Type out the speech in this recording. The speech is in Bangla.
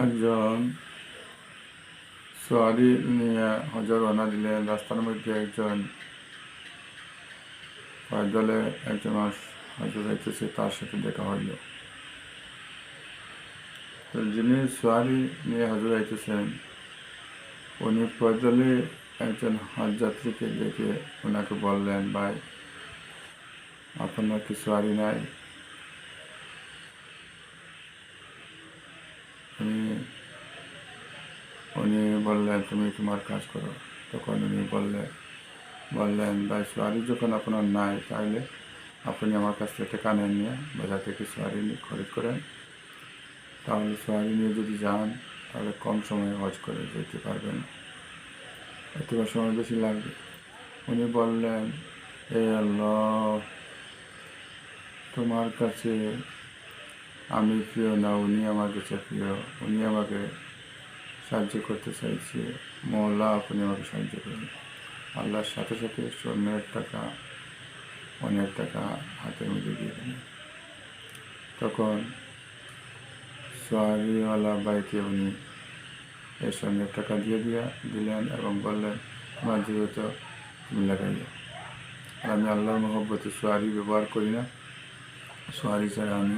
একজন সোয়ারি নিয়ে হজর রওনা দিলেন। রাস্তার মধ্যে একজন পয়দলে একজন হজর যাইতেছে, তার সাথে দেখা হইল। তো যিনি সোয়ারি নিয়ে হজর যাইতেছেন উনি পয়দলে একজন হজ যাত্রীকে দেখে ওনাকে বললেন, ভাই আপনার কি সোয়ারি নাই? উনি বললেন, তুমি তোমার কাজ করো। তখন উনি বললেন, ভাই সোয়ারি যখন আপনার নাই, তাহলে আপনি আমার কাছ থেকে টাকা নেন নিয়ে বাজার থেকে সোয়ারি খরিদ করেন। তাহলে সোয়ারি নিয়ে যদি যান তাহলে কম সময়ে হজ করে যেতে পারবেন, অথবা সময় বেশি লাগবে। উনি বললেন, হে আল্লাহ, তোমার কাছে আমি প্রিয় না, উনি আমার কাছে প্রিয়। উনি আমাকে সাহায্য করতে চাইছে, মওলা আপনি আমাকে সাহায্য করুন। আল্লাহর সাথে সাথে অনেক টাকা হাতের মধ্যে দিয়ে দিলেন। তখন সোয়ারিওয়ালা বাইকে উনি এর সঙ্গে টাকা দিলেন এবং বললেন, তোমার যেহেতু তুমি লাগাইও। আর আমি আল্লাহর মহব্বতে সোয়ারি ব্যবহার করি না, সোয়ারি ছাড়া আমি